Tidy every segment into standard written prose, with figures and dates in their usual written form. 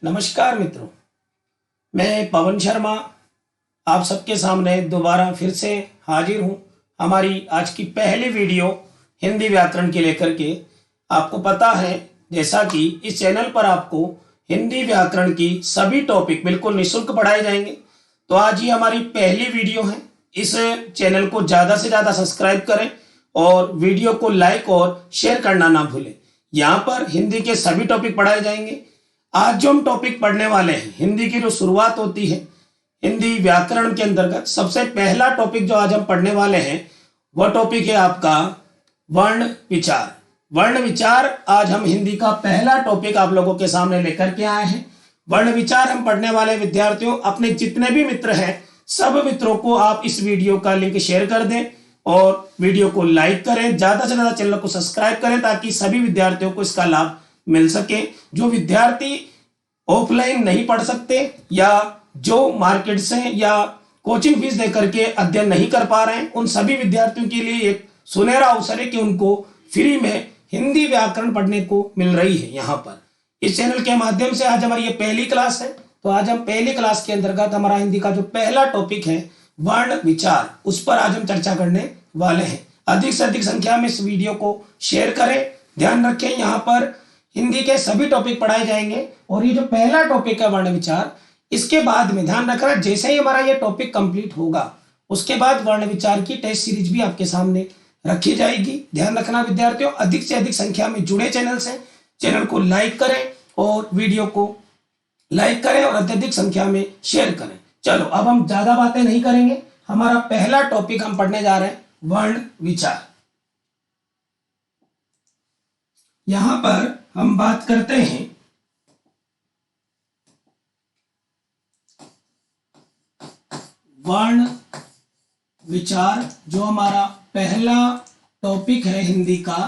नमस्कार मित्रों, मैं पवन शर्मा आप सबके सामने दोबारा फिर से हाजिर हूँ। हमारी आज की पहली वीडियो हिंदी व्याकरण के लेकर के। आपको पता है जैसा कि इस चैनल पर आपको हिंदी व्याकरण की सभी टॉपिक बिल्कुल निःशुल्क पढ़ाए जाएंगे। तो आज ही हमारी पहली वीडियो है। इस चैनल को ज़्यादा से ज़्यादा सब्सक्राइब करें और वीडियो को लाइक और शेयर करना ना भूलें। यहाँ पर हिंदी के सभी टॉपिक पढ़ाए जाएंगे। आज जो हम टॉपिक पढ़ने वाले हैं, हिंदी की जो शुरुआत होती है हिंदी व्याकरण के अंतर्गत, सबसे पहला टॉपिक जो आज हम पढ़ने वाले हैं वह टॉपिक है आपका वर्ण विचार। वर्ण विचार आज हम हिंदी का पहला टॉपिक आप लोगों के सामने लेकर के आए हैं। वर्ण विचार हम पढ़ने वाले विद्यार्थियों, अपने जितने भी मित्र हैं सब मित्रों को आप इस वीडियो का लिंक शेयर कर दें और वीडियो को लाइक करें, ज्यादा से ज्यादा चैनल को सब्सक्राइब करें ताकि सभी विद्यार्थियों को इसका लाभ मिल सके। जो विद्यार्थी ऑफलाइन नहीं पढ़ सकते या जो मार्केट से या कोचिंग फीस देकर के अध्ययन नहीं कर पा रहे हैं, उन सभी विद्यार्थियों के लिए एक सुनहरा अवसर है कि उनको फ्री में हिंदी व्याकरण पढ़ने को मिल रही है। यहाँ पर इस चैनल के माध्यम से आज हमारी ये पहली क्लास है। तो आज हम पहली क्लास के अंतर्गत हमारा हिंदी का जो पहला टॉपिक है वर्ण विचार, उस पर आज हम चर्चा करने वाले हैं। अधिक से अधिक संख्या में इस वीडियो को शेयर करें। ध्यान रखें, यहाँ पर हिंदी के सभी टॉपिक पढ़ाए जाएंगे और ये जो पहला टॉपिक है वर्ण विचार, इसके बाद में ध्यान रखना जैसे ही हमारा ये टॉपिक कंप्लीट होगा उसके बाद वर्ण विचार की टेस्ट सीरीज भी आपके सामने रखी जाएगी। ध्यान रखना विद्यार्थियों, अधिक से अधिक संख्या में जुड़े चैनल से, चैनल को लाइक करें और वीडियो को लाइक करें और अत्यधिक संख्या में शेयर करें। चलो अब हम ज्यादा बातें नहीं करेंगे, हमारा पहला टॉपिक हम पढ़ने जा रहे हैं वर्ण विचार। यहां पर हम बात करते हैं वर्ण विचार, जो हमारा पहला टॉपिक है हिंदी का।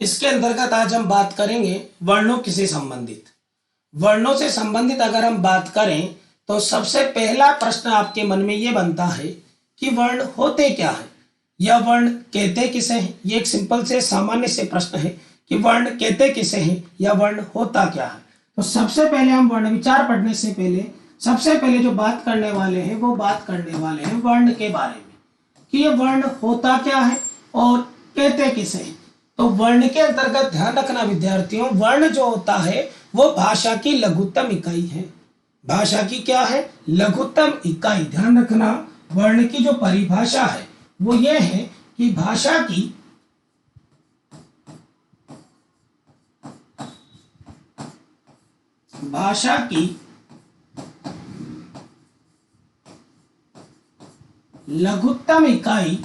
इसके अंतर्गत आज हम बात करेंगे वर्णों से संबंधित। वर्णों से संबंधित अगर हम बात करें तो सबसे पहला प्रश्न आपके मन में यह बनता है कि वर्ण होते क्या है या वर्ण कहते किसे हैं। ये एक सिंपल से सामान्य से प्रश्न है कि वर्ण कहते किसे हैं या वर्ण होता क्या है। तो सबसे पहले हम वर्ण विचार पढ़ने से पहले सबसे पहले जो बात करने वाले हैं वो बात करने वाले हैं वर्ण के बारे में कि ये वर्ण होता क्या है और कहते किसे हैं। तो वर्ण के अंतर्गत ध्यान रखना विद्यार्थियों, वर्ण जो होता है वो भाषा की लघुत्तम इकाई है। भाषा की क्या है? लघुत्तम इकाई। ध्यान रखना, वर्ण की जो परिभाषा है वो ये है कि भाषा की लघुत्तम इकाई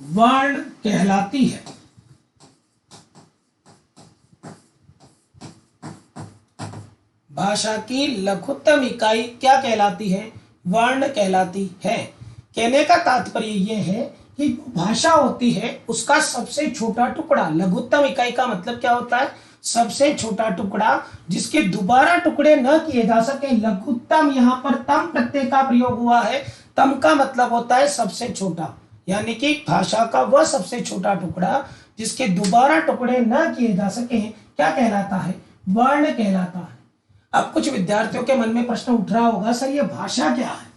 वर्ण कहलाती है। भाषा की लघुत्तम इकाई क्या कहलाती है? वर्ण कहलाती है। कहने का तात्पर्य यह है कि भाषा होती है उसका सबसे छोटा टुकड़ा। लघुत्तम इकाई का मतलब क्या होता है? सबसे छोटा टुकड़ा जिसके दोबारा टुकड़े न किए जा सके। लघुत्तम, यहाँ पर तम प्रत्यय का प्रयोग हुआ है। तम का मतलब होता है सबसे छोटा, यानी कि भाषा का वह सबसे छोटा टुकड़ा जिसके दोबारा टुकड़े न किए जा सके क्या कहलाता है? वर्ण कहलाता है। अब कुछ विद्यार्थियों के मन में प्रश्न उठ रहा होगा, सर ये भाषा क्या है?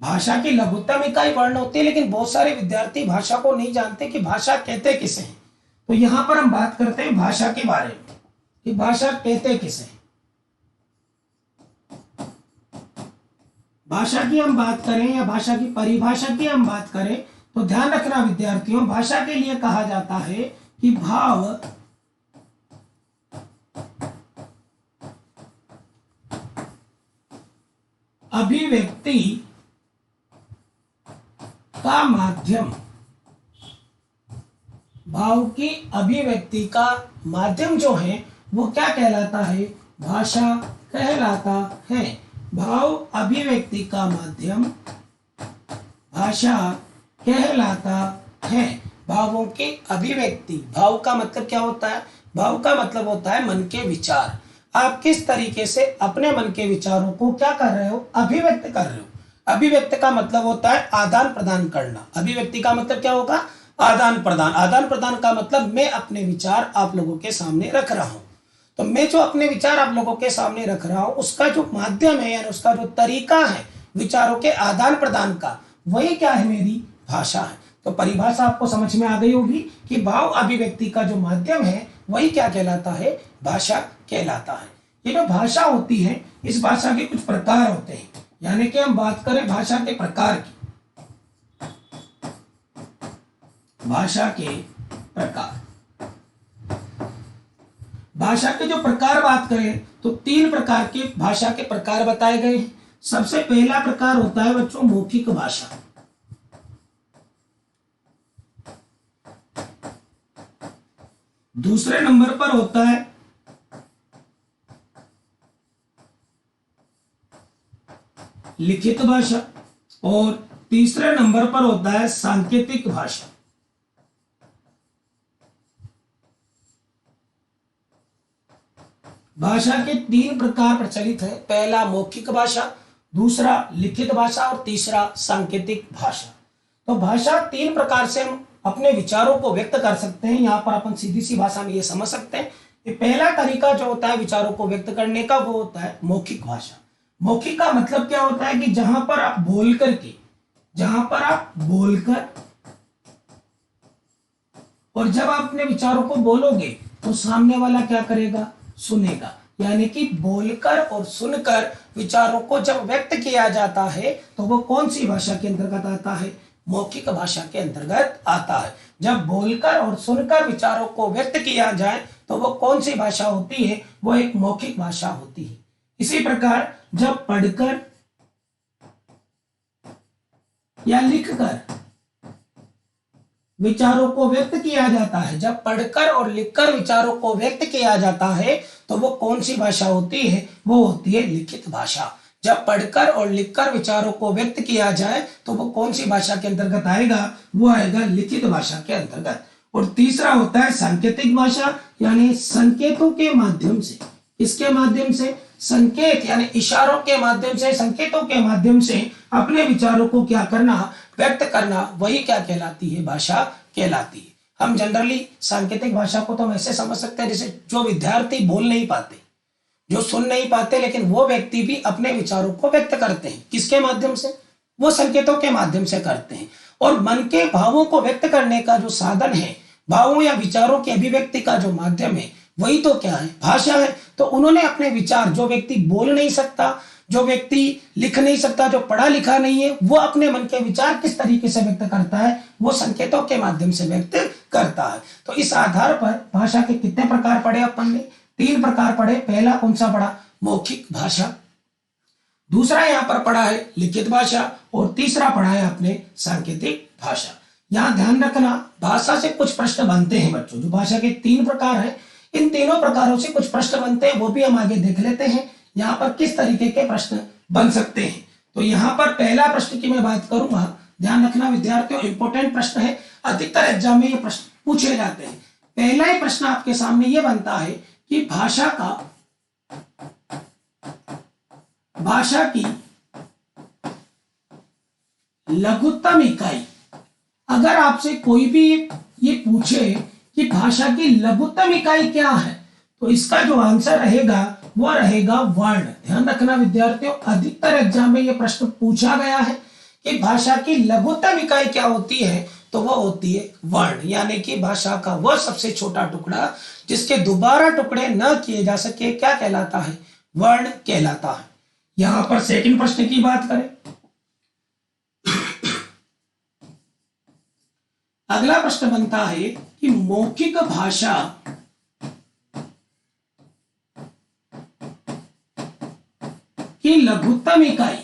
भाषा की लघुत्तम इकाई वर्ण होती है, लेकिन बहुत सारे विद्यार्थी भाषा को नहीं जानते कि भाषा कहते किसे हैं। तो यहां पर हम बात करते हैं भाषा के बारे में कि भाषा कहते किसे हैं। भाषा की हम बात करें या भाषा की परिभाषा की हम बात करें तो ध्यान रखना विद्यार्थियों, भाषा के लिए कहा जाता है कि भाव, अभिव्यक्ति का माध्यम। भाव की अभिव्यक्ति का माध्यम जो है वो क्या कहलाता है? भाषा कहलाता है। भाव अभिव्यक्ति का माध्यम भाषा कहलाता है। भावों की अभिव्यक्ति, भाव का मतलब क्या होता है? भाव का मतलब होता है मन के विचार। आप किस तरीके से अपने मन के विचारों को क्या कर रहे हो? अभिव्यक्त कर रहे हो। अभिव्यक्त का मतलब होता है आदान प्रदान करना। अभिव्यक्ति का मतलब क्या होगा? आदान प्रदान। आदान प्रदान का मतलब मैं अपने विचार आप लोगों के सामने रख रहा हूं। तो मैं जो अपने विचार आप लोगों के सामने रख रहा हूं, उसका जो माध्यम है यानी उसका जो तरीका है विचारों के आदान प्रदान का, वही क्या है, मेरी भाषा है। तो परिभाषा आपको समझ में आ गई होगी कि भाव अभिव्यक्ति का जो माध्यम है वही क्या कहलाता है, भाषा कहलाता है। ये जो भाषा होती है, इस भाषा के कुछ प्रकार होते हैं, यानी कि हम बात करें भाषा के प्रकार की। भाषा के प्रकार, भाषा के जो प्रकार बात करें तो 3 प्रकार के भाषा के प्रकार बताए गए हैं। सबसे पहला प्रकार होता है बच्चों मौखिक भाषा। दूसरे नंबर पर होता है लिखित भाषा और तीसरे नंबर पर होता है सांकेतिक भाषा। भाषा के 3 प्रकार प्रचलित है, पहला मौखिक भाषा, दूसरा लिखित भाषा और तीसरा सांकेतिक भाषा। तो भाषा 3 प्रकार से हम अपने विचारों को व्यक्त कर सकते हैं। यहाँ पर अपन सीधी सी भाषा में ये समझ सकते हैं कि पहला तरीका जो होता है विचारों को व्यक्त करने का वो होता है मौखिक भाषा। मौखिक का मतलब क्या होता है कि जहां पर आप बोलकर और जब आप अपने विचारों को बोलोगे तो सामने वाला क्या करेगा, सुनेगा। यानी कि बोलकर और सुनकर विचारों को जब व्यक्त किया जाता है तो वो कौन सी भाषा के अंतर्गत आता है, मौखिक भाषा के अंतर्गत आता है। जब बोलकर और सुनकर विचारों को व्यक्त किया जाए तो वो कौन सी भाषा होती है, वो एक मौखिक भाषा होती है। इसी प्रकार जब पढ़कर या लिखकर विचारों को व्यक्त किया जाता है, जब पढ़कर और लिखकर विचारों को व्यक्त किया जाता है तो वो कौन सी भाषा होती है, वो होती है लिखित भाषा। जब पढ़कर और लिखकर विचारों को व्यक्त किया जाए तो वो कौन सी भाषा के अंतर्गत आएगा, वो आएगा लिखित भाषा के अंतर्गत। और तीसरा होता है सांकेतिक भाषा, यानी संकेतों के माध्यम से, इसके माध्यम से संकेत यानी इशारों के माध्यम से, संकेतों के माध्यम से अपने विचारों को क्या करना, व्यक्त करना, वही क्या कहलाती है, भाषा कहलाती है। हम जनरली सांकेतिक भाषा को तो हम ऐसे समझ सकते हैं जैसे जो विद्यार्थी बोल नहीं पाते, जो सुन नहीं पाते, लेकिन वो व्यक्ति भी अपने विचारों को व्यक्त करते हैं। किसके माध्यम से, वो संकेतों के माध्यम से करते हैं। और मन के भावों को व्यक्त करने का जो साधन है, भावों या विचारों की अभिव्यक्ति का जो माध्यम है, वही तो क्या है, भाषा है। तो उन्होंने अपने विचार, जो व्यक्ति बोल नहीं सकता, जो व्यक्ति लिख नहीं सकता, जो पढ़ा लिखा नहीं है, वो अपने मन के विचार किस तरीके से व्यक्त करता है, वो संकेतों के माध्यम से व्यक्त करता है। तो इस आधार पर भाषा के कितने प्रकार पढ़े अपन ने, 3 प्रकार पढ़े। पहला कौन सा पढ़ा, मौखिक भाषा, दूसरा यहाँ पर पढ़ा है लिखित भाषा और तीसरा पढ़ा है आपने सांकेतिक भाषा। यहाँ ध्यान रखना, भाषा से कुछ प्रश्न बनते हैं बच्चों। जो भाषा के 3 प्रकार है, इन तीनों प्रकारों से कुछ प्रश्न बनते हैं, वो भी हम आगे देख लेते हैं यहाँ पर किस तरीके के प्रश्न बन सकते हैं। तो यहाँ पर पहला प्रश्न की मैं बात करूंगा, ध्यान रखना विद्यार्थियों, इंपॉर्टेंट प्रश्न है, अधिकतर एग्जाम में ये प्रश्न पूछे जाते हैं। पहला ही प्रश्न आपके सामने ये बनता है कि भाषा की लघुत्तम इकाई। अगर आपसे कोई भी ये पूछे कि भाषा की लघुत्तम इकाई क्या है, तो इसका जो आंसर रहेगा वो रहेगा वर्ण। ध्यान रखना विद्यार्थियों, अधिकतर एग्जाम में ये प्रश्न पूछा गया है कि भाषा की लघुत्तम इकाई क्या होती है, तो वो होती है वर्ण। यानी कि भाषा का वह सबसे छोटा टुकड़ा जिसके दोबारा टुकड़े न किए जा सके, क्या कहलाता है, वर्ण कहलाता है। यहां पर सेकंड प्रश्न की बात करें, अगला प्रश्न बनता है कि मौखिक भाषा की लघुत्तम इकाई।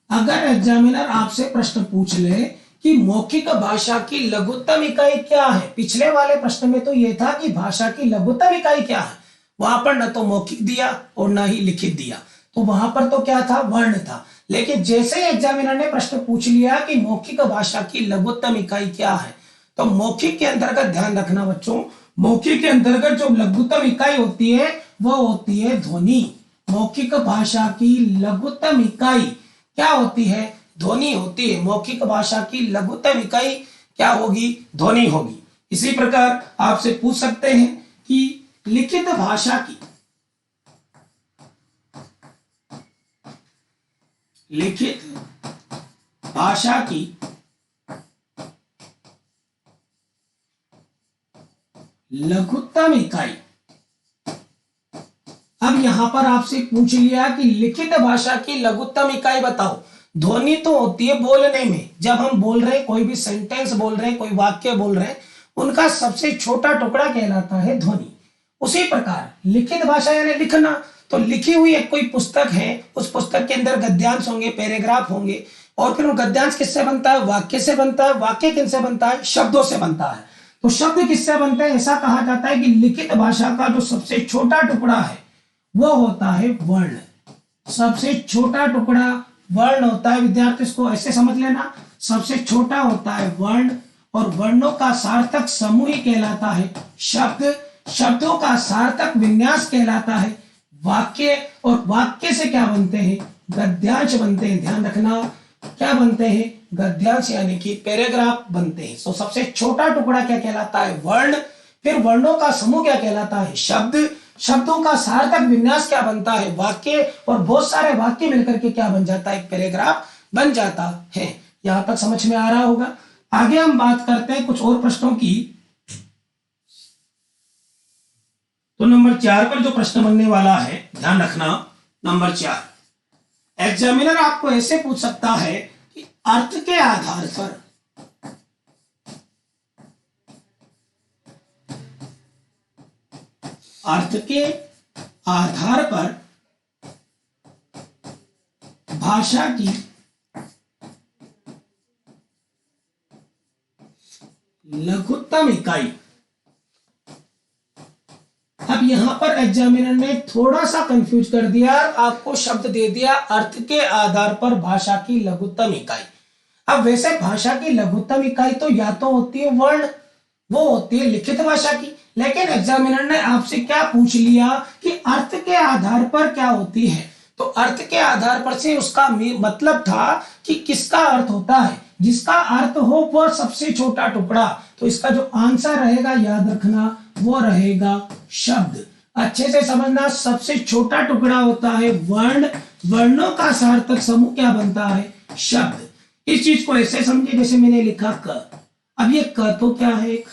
अगर एग्जामिनर आपसे प्रश्न पूछ ले कि मौखिक भाषा की लघुत्तम इकाई क्या है, पिछले वाले प्रश्न में तो यह था कि भाषा की लघुत्तम इकाई क्या है, वहां पर न तो मौखिक दिया और न ही लिखित दिया, तो वहां पर तो क्या था, वर्ण था। लेकिन जैसे एग्जामिनर ने प्रश्न पूछ लिया कि मौखिक भाषा की लघुत्तम इकाई क्या है, तो मौखिक के अंतर्गत ध्यान रखना बच्चों, मौखिक के अंतर्गत जो लघुत्तम इकाई होती है वो होती है ध्वनि। मौखिक भाषा की लघुत्तम इकाई क्या होती है? ध्वनि होती है। मौखिक भाषा की लघुत्तम इकाई क्या होगी? ध्वनि होगी। इसी प्रकार आपसे पूछ सकते हैं कि लिखित भाषा की लघुत्तम इकाई। अब यहां पर आपसे पूछ लिया कि लिखित भाषा की लघुत्तम इकाई बताओ। ध्वनि तो होती है बोलने में, जब हम बोल रहे हैं, कोई भी सेंटेंस बोल रहे हैं, कोई वाक्य बोल रहे हैं, उनका सबसे छोटा टुकड़ा कहलाता है ध्वनि। उसी प्रकार लिखित भाषा यानी लिखना, तो लिखी हुई एक कोई पुस्तक है, उस पुस्तक के अंदर गद्यांश होंगे, पैराग्राफ होंगे, और फिर वो गद्यांश किससे बनता है? वाक्य से बनता है। वाक्य किनसे बनता है? शब्दों से बनता है। तो शब्द किससे बनते हैं? ऐसा कहा जाता है कि लिखित भाषा का जो सबसे छोटा टुकड़ा है वो होता है वर्ण। सबसे छोटा टुकड़ा वर्ण होता है। विद्यार्थी इसको ऐसे समझ लेना, सबसे छोटा होता है वर्ण, और वर्णों का सार्थक समूह ही कहलाता है शब्द। शब्दों का सार्थक विन्यास कहलाता है वाक्य, और वाक्य से क्या बनते हैं? गद्यांश बनते हैं। ध्यान रखना, क्या बनते हैं? गद्यांश यानी कि पैराग्राफ बनते हैं। तो सबसे छोटा टुकड़ा क्या कहलाता है? वर्ण। फिर वर्णों का समूह क्या कहलाता है? शब्द। शब्दों का सार्थक विन्यास क्या बनता है? वाक्य। और बहुत सारे वाक्य मिलकर के क्या बन जाता है? एक पैराग्राफ बन जाता है। यहां तक समझ में आ रहा होगा। आगे हम बात करते हैं कुछ और प्रश्नों की। तो नंबर 4 पर जो प्रश्न बनने वाला है, ध्यान रखना, नंबर 4, एग्जामिनर आपको ऐसे पूछ सकता है कि अर्थ के आधार पर भाषा की लघुत्तम इकाई। अब यहां पर एग्जामिनर ने थोड़ा सा कंफ्यूज कर दिया, आपको शब्द दे दिया अर्थ के आधार पर भाषा की लघुत्तम इकाई। अब वैसे भाषा की लघुत्तम इकाई तो या तो होती है वर्ण, वो होती है लिखित भाषा की, लेकिन एग्जामिनर ने आपसे क्या पूछ लिया कि अर्थ के आधार पर क्या होती है। तो अर्थ के आधार पर से उसका मतलब था कि किसका अर्थ होता है, जिसका अर्थ हो वह सबसे छोटा टुकड़ा। तो इसका जो आंसर रहेगा, याद रखना, वो रहेगा शब्द। अच्छे से समझना, सबसे छोटा टुकड़ा होता है वर्ण, वर्णों का सार्थक समूह क्या बनता है? शब्द। इस चीज को ऐसे समझिए जैसे मैंने लिखा क। अब ये क तो क्या है? एक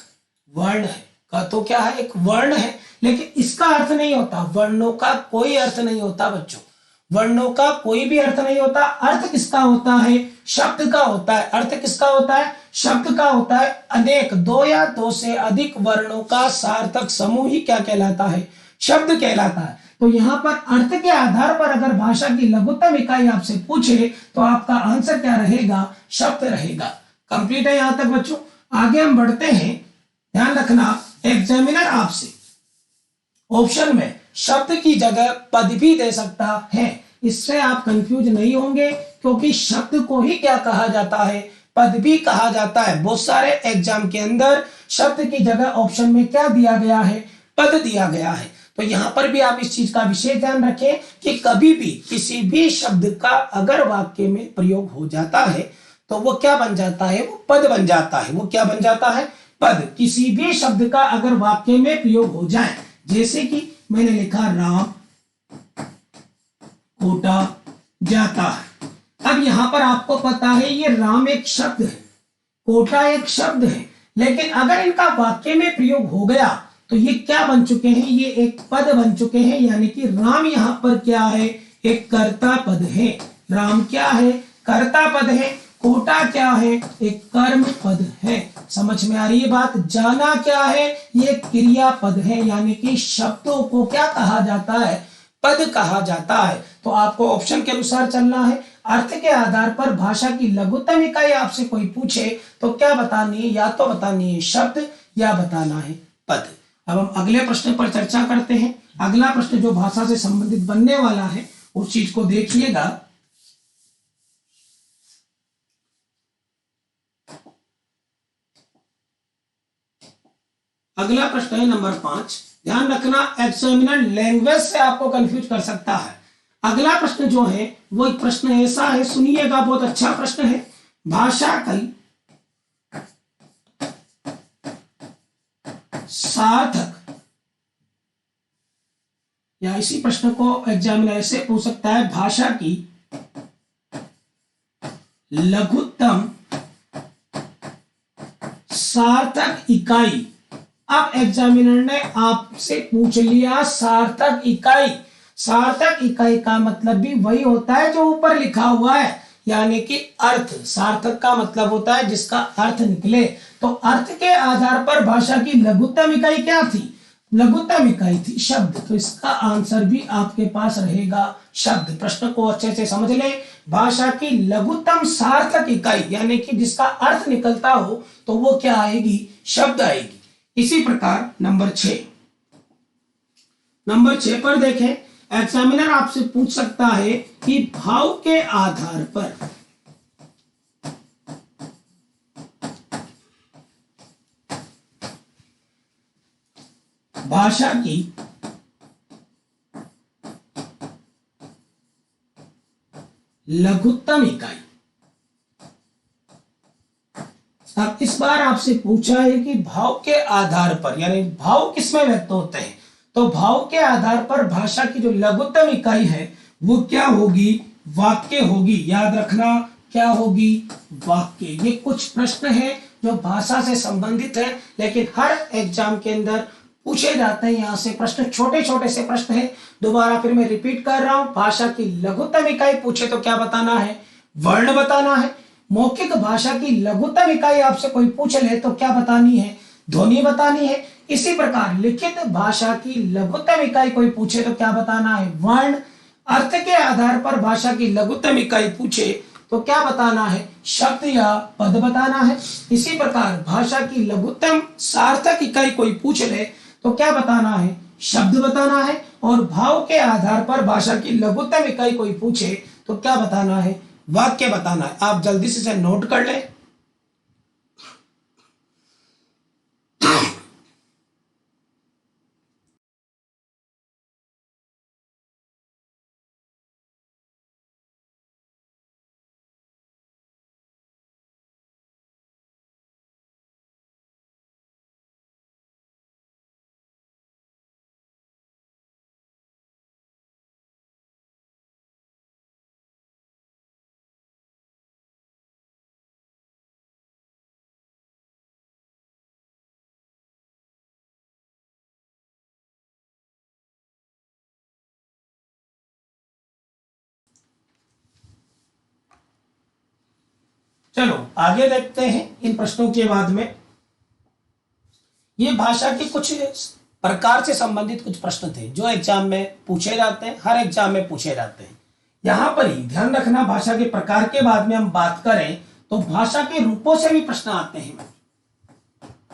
वर्ण है। क तो क्या है? एक वर्ण है, लेकिन इसका अर्थ नहीं होता। वर्णों का कोई अर्थ नहीं होता बच्चों, वर्णों का कोई भी अर्थ नहीं होता। अर्थ किसका होता है? शब्द का होता है। अर्थ किसका होता है? शब्द का होता है। अनेक, दो या दो से अधिक वर्णों का सार्थक समूह ही क्या कहलाता है? शब्द कहलाता है। तो यहाँ पर अर्थ के आधार पर अगर भाषा की लघुत्तम इकाई आपसे पूछे तो आपका आंसर क्या रहेगा? शब्द रहेगा। कंप्लीट है यहां तक बच्चों। आगे हम बढ़ते हैं। ध्यान रखना, एग्जामिनर आपसे ऑप्शन में शब्द की जगह पद भी दे सकता है। इससे आप कंफ्यूज नहीं होंगे, क्योंकि शब्द को ही क्या कहा जाता है? पद भी कहा जाता है। बहुत सारे एग्जाम के अंदर शब्द की जगह ऑप्शन में क्या दिया गया है? पद दिया गया है। तो यहां पर भी आप इस चीज का विशेष ध्यान रखें कि कभी भी किसी भी शब्द का अगर वाक्य में प्रयोग हो जाता है तो वो क्या बन जाता है? वो पद बन जाता है। वो क्या बन जाता है? पद। किसी भी शब्द का अगर वाक्य में प्रयोग हो जाए, जैसे कि मैंने लिखा राम कोटा जाता है। अब यहां पर आपको पता है ये राम एक शब्द है, कोटा एक शब्द है, लेकिन अगर इनका वाक्य में प्रयोग हो गया तो ये क्या बन चुके हैं? ये एक पद बन चुके हैं। यानी कि राम यहां पर क्या है? एक कर्ता पद है। राम क्या है? कर्ता पद है। कोटा क्या है? एक कर्म पद है। समझ में आ रही है बात? जाना क्या है? ये क्रिया पद है। यानी कि शब्दों को क्या कहा जाता है? पद कहा जाता है। तो आपको ऑप्शन के अनुसार चलना है। अर्थ के आधार पर भाषा की लघुत्तम इकाई आपसे कोई पूछे तो क्या बतानी है? या तो बतानी है शब्द या बताना है पद। अब हम अगले प्रश्न पर चर्चा करते हैं। अगला प्रश्न जो भाषा से संबंधित बनने वाला है उस चीज को देखिएगा। अगला प्रश्न है नंबर 5। ध्यान रखना, एग्जामिनर लैंग्वेज से आपको कंफ्यूज कर सकता है। अगला प्रश्न जो है वो एक प्रश्न ऐसा है, सुनिएगा, बहुत अच्छा प्रश्न है। भाषा की सार्थक, या इसी प्रश्न को एग्जामिनर ऐसे पूछ सकता है, भाषा की लघुत्तम सार्थक इकाई। अब एग्जामिनर ने आपसे पूछ लिया सार्थक इकाई। सार्थक इकाई का मतलब भी वही होता है जो ऊपर लिखा हुआ है, यानी कि अर्थ। सार्थक का मतलब होता है जिसका अर्थ निकले। तो अर्थ के आधार पर भाषा की लघुत्तम इकाई क्या थी? लघुत्तम इकाई थी शब्द। तो इसका आंसर भी आपके पास रहेगा शब्द। प्रश्न को अच्छे से समझ ले। भाषा की लघुत्तम सार्थक इकाई यानी कि जिसका अर्थ निकलता हो तो वो क्या आएगी? शब्द आएगी। इसी प्रकार नंबर 6 पर देखें, एग्जामिनर आपसे पूछ सकता है कि भाव के आधार पर भाषा की लघुत्तम इकाई। अब इस बार आपसे पूछा है कि भाव के आधार पर, यानी भाव किसमें व्यक्त होते हैं, तो भाव के आधार पर भाषा की जो लघुत्तम इकाई है वो क्या होगी? वाक्य होगी। याद रखना, क्या होगी? वाक्य। ये कुछ प्रश्न है जो भाषा से संबंधित है, लेकिन हर एग्जाम के अंदर पूछे जाते हैं। यहाँ से प्रश्न छोटे छोटे से प्रश्न है। दोबारा फिर मैं रिपीट कर रहा हूं, भाषा की लघुत्तम इकाई पूछे तो क्या बताना है? वर्ण बताना है। मौखिक भाषा की लघुत्तम इकाई आपसे कोई पूछ ले तो क्या बतानी है? ध्वनि बतानी है। इसी प्रकार लिखित भाषा की लघुत्तम इकाई कोई पूछे तो क्या बताना है? वर्ण। अर्थ के आधार पर भाषा की लघुत्तम इकाई पूछे तो क्या बताना है? शब्द या पद बताना है। इसी प्रकार भाषा की लघुत्तम सार्थक इकाई कोई पूछ ले तो क्या बताना है? शब्द बताना है। और भाव के आधार पर भाषा की लघुत्तम इकाई कोई पूछे तो क्या बताना है? वाक्य बताना है। आप जल्दी से नोट कर लें। चलो आगे देखते हैं इन प्रश्नों के बाद में। ये भाषा के कुछ प्रकार से संबंधित कुछ प्रश्न थे जो एग्जाम में पूछे जाते हैं, हर एग्जाम में पूछे जाते हैं। यहां पर ही ध्यान रखना, भाषा के प्रकार के बाद में हम बात करें तो भाषा के रूपों से भी प्रश्न आते हैं।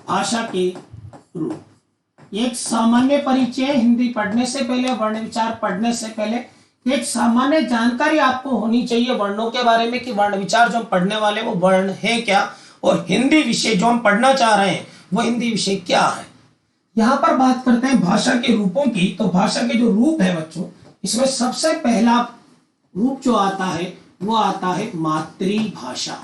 भाषा के रूप, एक सामान्य परिचय, हिंदी पढ़ने से पहले, वर्ण विचार पढ़ने से पहले एक सामान्य जानकारी आपको होनी चाहिए वर्णों के बारे में कि वर्ण विचार जो हम पढ़ने वाले वो वर्ण है क्या, और हिंदी विषय जो हम पढ़ना चाह रहे हैं वो हिंदी विषय क्या है। यहां पर बात करते हैं भाषा के रूपों की। तो भाषा के जो रूप है बच्चों, इसमें सबसे पहला रूप जो आता है वो आता है मातृभाषा।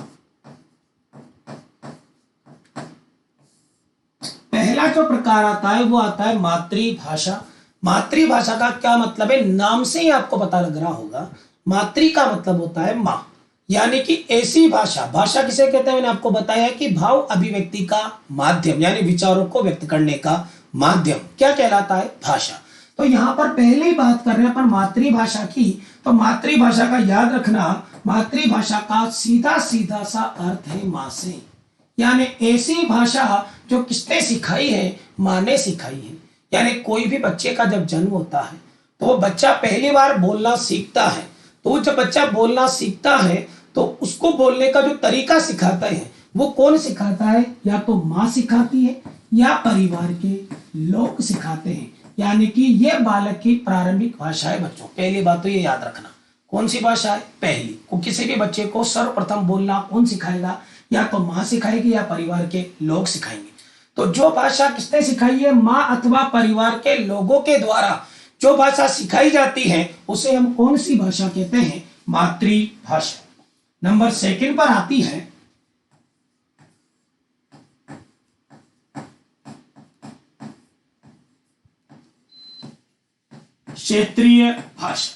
पहला जो प्रकार आता है वो आता है मातृभाषा। मातृभाषा का क्या मतलब है? नाम से ही आपको पता लग रहा होगा। मातृ का मतलब होता है माँ, यानी कि ऐसी भाषा। भाषा किसे कहते हैं? मैंने आपको बताया कि भाव अभिव्यक्ति का माध्यम, यानी विचारों को व्यक्त करने का माध्यम क्या कहलाता है? भाषा। तो यहाँ पर पहले ही बात कर रहे हैं अपन मातृभाषा की। तो मातृभाषा का याद रखना, मातृभाषा का सीधा सीधा सा अर्थ है माँ से, यानी ऐसी भाषा जो किसने सिखाई है? माँ ने सिखाई है। यानी कोई भी बच्चे का जब जन्म होता है तो वो बच्चा पहली बार बोलना सीखता है। तो जब बच्चा बोलना सीखता है तो उसको बोलने का जो तरीका सिखाता है वो कौन सिखाता है? या तो माँ सिखाती है या परिवार के लोग सिखाते हैं। यानी कि ये बालक की प्रारंभिक भाषा है बच्चों। पहली बात तो ये याद रखना, कौन सी भाषा है? पहली। को किसी भी बच्चे को सर्वप्रथम बोलना कौन सिखाएगा? या तो माँ सिखाएगी या परिवार के लोग सिखाएंगे। तो जो भाषा किसने सिखाई है? माँ अथवा परिवार के लोगों के द्वारा जो भाषा सिखाई जाती है उसे हम कौन सी भाषा कहते हैं? मातृभाषा। नंबर 2 पर आती है क्षेत्रीय भाषा।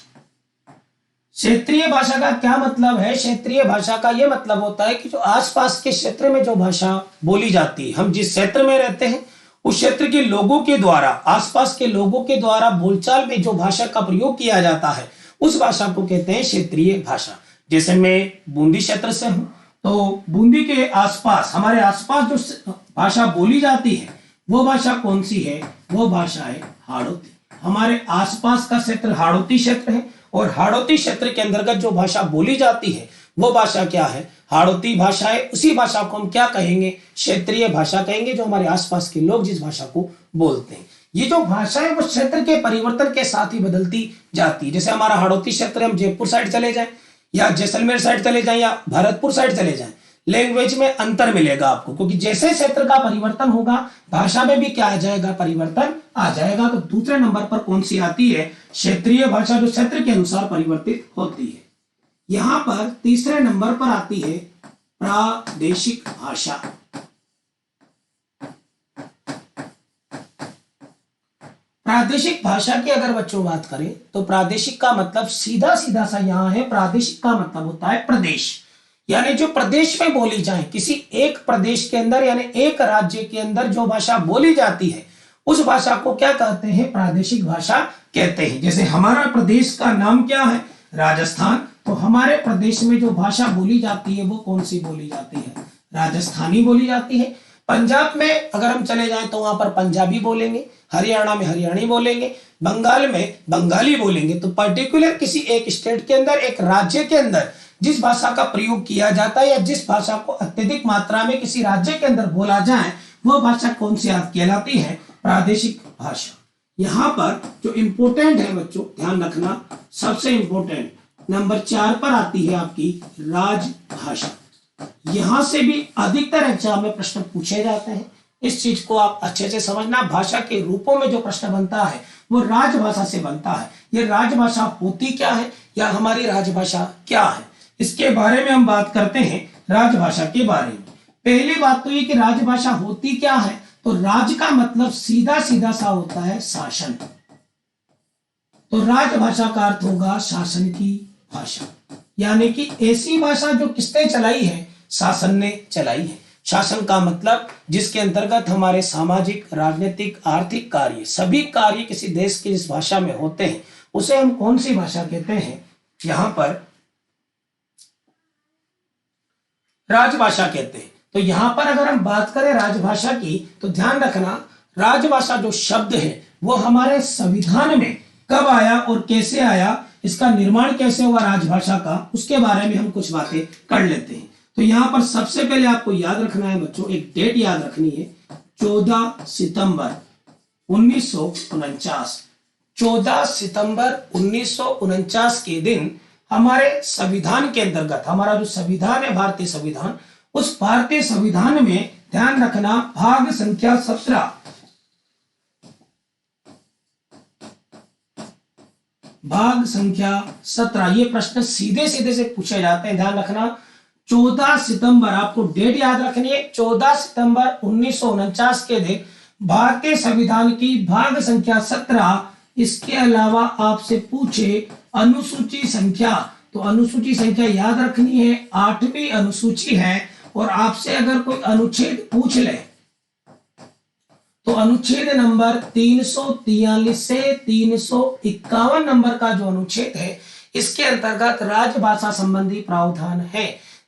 क्षेत्रीय भाषा का क्या मतलब है? क्षेत्रीय भाषा का यह मतलब होता है कि जो आसपास के क्षेत्र में जो भाषा बोली जाती है, हम जिस क्षेत्र में रहते हैं उस क्षेत्र के लोगों के द्वारा, आसपास के लोगों के द्वारा बोलचाल में जो भाषा का प्रयोग किया जाता है उस भाषा को कहते हैं क्षेत्रीय भाषा। जैसे मैं बूंदी क्षेत्र से हूं, तो बूंदी के आसपास, हमारे आसपास जो भाषा बोली जाती है वो भाषा कौन सी है? वो भाषा है हाड़ौती। हमारे आसपास का क्षेत्र हाड़ौती क्षेत्र है और हाड़ौती क्षेत्र के अंतर्गत जो भाषा बोली जाती है वो भाषा क्या है? हाड़ौती भाषा है। उसी भाषा को हम क्या कहेंगे? क्षेत्रीय भाषा कहेंगे, जो हमारे आसपास के लोग जिस भाषा को बोलते हैं। ये जो भाषा है वो क्षेत्र के परिवर्तन के साथ ही बदलती जाती है। जैसे हमारा हाड़ौती क्षेत्र, हम जयपुर साइड चले जाएं या जैसलमेर साइड चले जाएं या भरतपुर साइड चले जाएं, लैंग्वेज में अंतर मिलेगा आपको, क्योंकि जैसे क्षेत्र का परिवर्तन होगा भाषा में भी क्या आ जाएगा? परिवर्तन आ जाएगा। तो दूसरे नंबर पर कौन सी आती है? क्षेत्रीय भाषा, जो क्षेत्र के अनुसार परिवर्तित होती है। यहां पर तीसरे नंबर पर आती है प्रादेशिक भाषा। प्रादेशिक भाषा की अगर बच्चों बात करें तो प्रादेशिक का मतलब सीधा सीधा सा यहां है। प्रादेशिक का मतलब होता है प्रदेश, यानी जो प्रदेश में बोली जाए, किसी एक प्रदेश के अंदर यानी एक राज्य के अंदर जो भाषा बोली जाती है उस भाषा को क्या कहते हैं? प्रादेशिक भाषा कहते हैं। जैसे हमारा प्रदेश का नाम क्या है? राजस्थान। तो हमारे प्रदेश में जो भाषा बोली जाती है वो कौन सी बोली जाती है? राजस्थानी बोली जाती है। पंजाब में अगर हम चले जाएं तो वहां पर पंजाबी बोलेंगे, हरियाणा में हरियाणी बोलेंगे, बंगाल में बंगाली बोलेंगे। तो पर्टिकुलर किसी एक स्टेट के अंदर, एक राज्य के अंदर जिस भाषा का प्रयोग किया जाता है या जिस भाषा को अत्यधिक मात्रा में किसी राज्य के अंदर बोला जाए वो भाषा कौन सी कहलाती है? प्रादेशिक भाषा। यहां पर जो इंपोर्टेंट है बच्चों, ध्यान रखना, सबसे इंपोर्टेंट नंबर 4 पर आती है आपकी राजभाषा। यहां से भी अधिकतर एग्जाम में प्रश्न पूछे जाते हैं। इस चीज को आप अच्छे से समझना। भाषा के रूपों में जो प्रश्न बनता है वो राजभाषा से बनता है। ये राजभाषा होती क्या है या हमारी राजभाषा क्या है, इसके बारे में हम बात करते हैं। राजभाषा के बारे में पहली बात तो ये कि राजभाषा होती क्या है, तो राज का मतलब सीधा सीधा सा होता है शासन। तो राजभाषा का अर्थ होगा शासन की भाषा, यानी कि ऐसी भाषा जो किसने चलाई है? शासन ने चलाई है। शासन का मतलब जिसके अंतर्गत हमारे सामाजिक, राजनीतिक, आर्थिक कार्य, सभी कार्य किसी देश की जिस भाषा में होते हैं उसे हम कौन सी भाषा कहते हैं? यहां पर राजभाषा कहते हैं। तो यहां पर अगर हम बात करें राजभाषा की तो ध्यान रखना, राजभाषा जो शब्द है वो हमारे संविधान में कब आया और कैसे आया, इसका निर्माण कैसे हुआ राजभाषा का, उसके बारे में हम कुछ बातें कर लेते हैं। तो यहां पर सबसे पहले आपको याद रखना है बच्चों, एक डेट याद रखनी है, 14 सितंबर 1949। 14 सितंबर 1949 के दिन हमारे संविधान के अंतर्गत, हमारा जो संविधान है भारतीय संविधान, उस भारतीय संविधान में ध्यान रखना भाग संख्या 17, भाग संख्या 17, ये प्रश्न सीधे सीधे से पूछे जाते हैं। ध्यान रखना 14 सितंबर, आपको डेट याद रखनी है, 14 सितंबर 1949 के दिन भारतीय संविधान की भाग संख्या 17। इसके अलावा आपसे पूछे अनुसूची संख्या, तो अनुसूची संख्या याद रखनी है, 8वीं अनुसूची है। और आपसे अगर कोई अनुच्छेद पूछ ले तो अनुच्छेद नंबर 343 से 351 नंबर का जो अनुच्छेद है इसके अंतर्गत राजभाषा संबंधी प्रावधान है।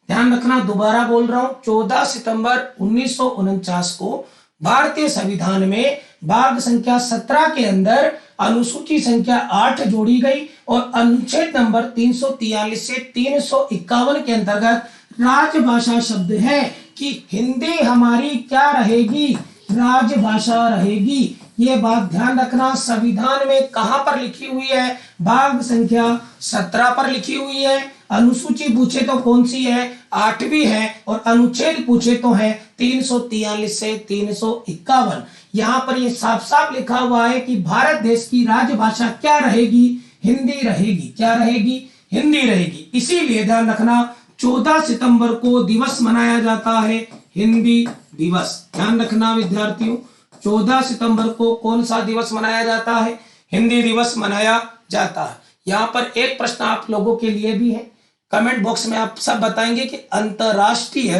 ध्यान रखना, दोबारा बोल रहा हूं, 14 सितंबर 1949 को भारतीय संविधान में भाग संख्या 17 के अंदर अनुसूची संख्या 8 जोड़ी गई और अनुच्छेद नंबर 343 से 351 के अंतर्गत राजभाषा शब्द है कि हिंदी हमारी क्या रहेगी? राजभाषा रहेगी। ये बात ध्यान रखना, संविधान में कहां पर लिखी हुई है? भाग संख्या 17 पर लिखी हुई है। अनुसूची पूछे तो कौन सी है, 8वीं है, और अनुच्छेद पूछे तो है 343 से 351। यहाँ पर ये साफ साफ लिखा हुआ है कि भारत देश की राजभाषा क्या रहेगी, हिंदी रहेगी। क्या रहेगी, हिंदी रहेगी। इसीलिए ध्यान रखना 14 सितंबर को दिवस मनाया जाता है, हिंदी दिवस। ध्यान रखना विद्यार्थियों, 14 सितंबर को कौन सा दिवस मनाया जाता है, हिंदी दिवस मनाया जाता है। यहाँ पर एक प्रश्न आप लोगों के लिए भी है, कमेंट बॉक्स में आप सब बताएंगे कि अंतरराष्ट्रीय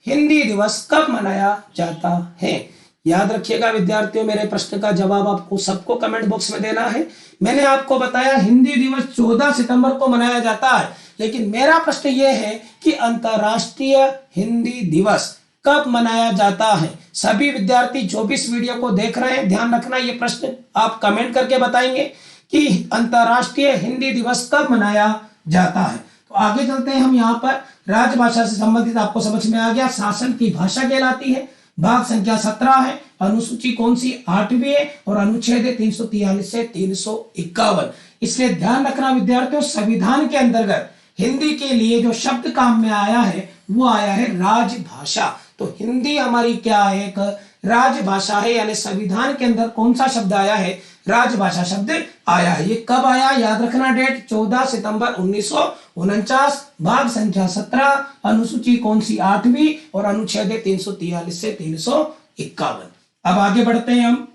हिंदी दिवस कब मनाया जाता है। याद रखिएगा विद्यार्थियों, मेरे प्रश्न का जवाब आपको सबको कमेंट बॉक्स में देना है। मैंने आपको बताया हिंदी दिवस 14 सितंबर को मनाया जाता है, लेकिन मेरा प्रश्न यह है कि अंतरराष्ट्रीय हिंदी दिवस कब मनाया जाता है। सभी विद्यार्थी जो भी इस वीडियो को देख रहे हैं, ध्यान रखना ये प्रश्न आप कमेंट करके बताएंगे कि अंतरराष्ट्रीय हिंदी दिवस कब मनाया जाता है। तो आगे चलते हैं हम। यहाँ पर राजभाषा से संबंधित आपको समझ में आ गया, शासन की भाषा कहलाती है, भाग संख्या 17 है, अनुसूची कौन सी, 8वीं है, और अनुच्छेद है 343 से 351। इसलिए ध्यान रखना विद्यार्थियों, संविधान के अंतर्गत हिंदी के लिए जो शब्द काम में आया है वो आया है राजभाषा। तो हिंदी हमारी क्या है, एक राजभाषा है, यानी संविधान के अंदर कौन सा शब्द आया है, राजभाषा शब्द आया है। ये कब आया, याद रखना डेट, 14 सितंबर 1949, भाग संख्या 17, अनुसूची कौन सी, 8वीं, और अनुच्छेद 343 से 351। अब आगे बढ़ते हैं हम।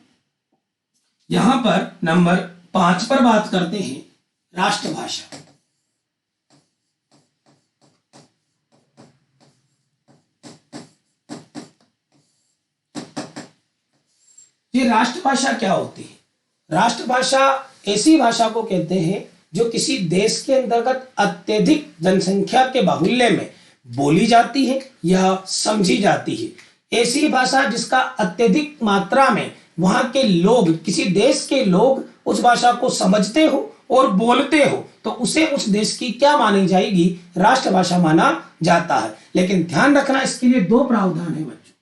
यहां पर नंबर 5 पर बात करते हैं, राष्ट्रभाषा। ये राष्ट्रभाषा क्या होती है? राष्ट्रभाषा ऐसी भाषा को कहते हैं जो किसी देश के अंतर्गत अत्यधिक जनसंख्या के बाहुल्य में बोली जाती है या समझी जाती है। ऐसी भाषा जिसका अत्यधिक मात्रा में वहां के लोग, किसी देश के लोग उस भाषा को समझते हो और बोलते हो, तो उसे उस देश की क्या मानी जाएगी, राष्ट्रभाषा माना जाता है। लेकिन ध्यान रखना, इसके लिए 2 प्रावधान है बच्चों।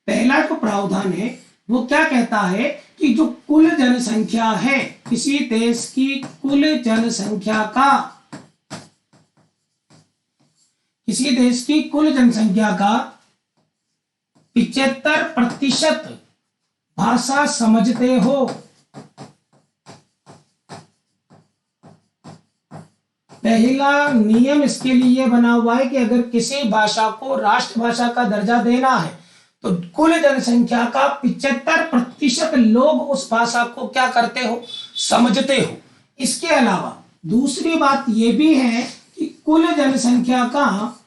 पहला जो प्रावधान है वो क्या कहता है कि जो कुल जनसंख्या है, किसी देश की कुल जनसंख्या का, किसी देश की कुल जनसंख्या का 75% भाषा समझते हो। पहला नियम इसके लिए बना हुआ है कि अगर किसी भाषा को राष्ट्रभाषा का दर्जा देना है तो कुल जनसंख्या का 75% लोग उस भाषा को क्या करते हो, समझते हो। इसके अलावा दूसरी बात यह भी है कि कुल जनसंख्या का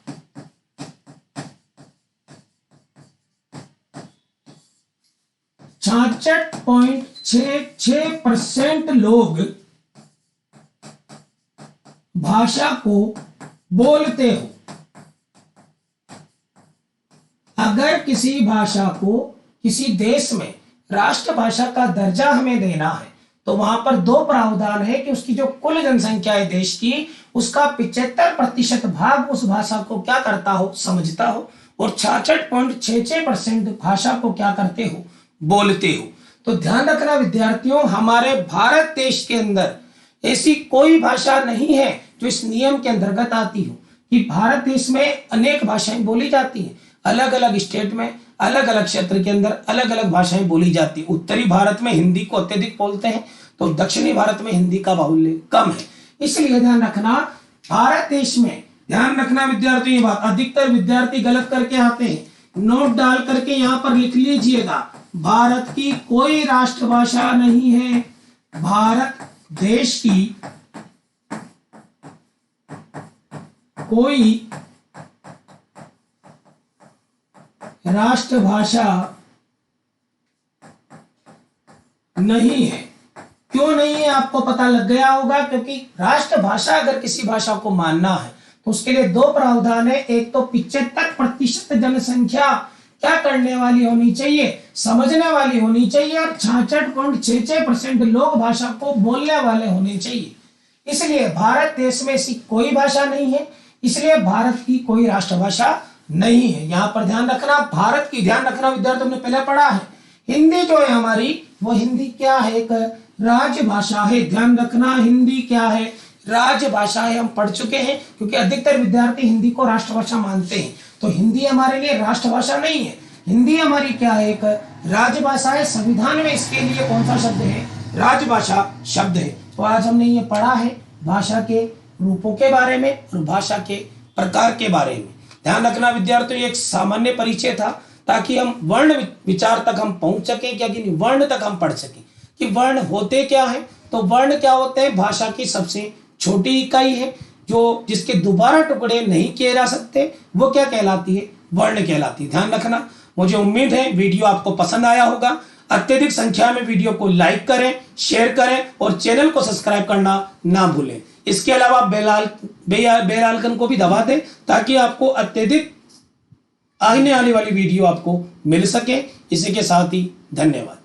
66.66% लोग भाषा को बोलते हो। अगर किसी भाषा को किसी देश में राष्ट्रभाषा का दर्जा हमें देना है तो वहां पर 2 प्रावधान है कि उसकी जो कुल जनसंख्या है देश की, उसका 75% भाग उस भाषा को क्या करता हो, समझता हो, और 66.66% भाषा को क्या करते हो, बोलते हो। तो ध्यान रखना विद्यार्थियों, हमारे भारत देश के अंदर ऐसी कोई भाषा नहीं है जो इस नियम के अंतर्गत आती हो कि भारत देश में अनेक भाषाएं बोली जाती हैं। अलग अलग स्टेट में, अलग अलग क्षेत्र के अंदर अलग अलग भाषाएं बोली जाती है। उत्तरी भारत में हिंदी को अत्यधिक बोलते हैं, तो दक्षिणी भारत में हिंदी का बाहुल्य कम है। इसलिए ध्यान रखना, भारत देश में, ध्यान रखना विद्यार्थियों, ये बात अधिकतर विद्यार्थी गलत करके आते हैं, नोट डाल करके यहां पर लिख लीजिएगा, भारत की कोई राष्ट्रभाषा नहीं है। भारत देश की कोई राष्ट्रभाषा नहीं है। क्यों नहीं है आपको पता लग गया होगा, क्योंकि राष्ट्रभाषा अगर किसी भाषा को मानना है तो उसके लिए 2 प्रावधान है। एक तो 75% जनसंख्या क्या करने वाली होनी चाहिए, समझने वाली होनी चाहिए, और 66.66% लोग भाषा को बोलने वाले होने चाहिए। इसलिए भारत देश में ऐसी कोई भाषा नहीं है, इसलिए भारत की कोई राष्ट्रभाषा नहीं है। यहां पर ध्यान रखना, भारत की, ध्यान रखना विद्यार्थियों, ने पहले पढ़ा है, हिंदी जो है हमारी, वो हिंदी क्या है, एक राजभाषा है। ध्यान रखना, हिंदी क्या है, राजभाषा है, हम पढ़ चुके हैं, क्योंकि अधिकतर विद्यार्थी हिंदी को राष्ट्रभाषा मानते हैं। तो हिंदी हमारे लिए राष्ट्रभाषा नहीं है, हिंदी हमारी क्या है, एक राजभाषा है। संविधान में इसके लिए कौन सा शब्द है, राजभाषा शब्द है। तो आज हमने ये पढ़ा है भाषा के रूपों के बारे में और भाषा के प्रकार के बारे में। ध्यान रखना विद्यार्थियों, एक सामान्य परिचय था ताकि हम वर्ण विचार तक हम पहुंच सकें, क्या कि वर्ण तक हम पढ़ सकें कि वर्ण होते क्या है। तो वर्ण क्या होते हैं, भाषा की सबसे छोटी इकाई है जो जिसके दोबारा टुकड़े नहीं किए जा सकते, वो क्या कहलाती है, वर्ण कहलाती है। ध्यान रखना। मुझे उम्मीद है वीडियो आपको पसंद आया होगा। अत्यधिक संख्या में वीडियो को लाइक करें, शेयर करें और चैनल को सब्सक्राइब करना ना भूलें। इसके अलावा बेल आइकन को भी दबा दें ताकि आपको अत्यधिक आने वाली वीडियो आपको मिल सके। इसी के साथ ही धन्यवाद।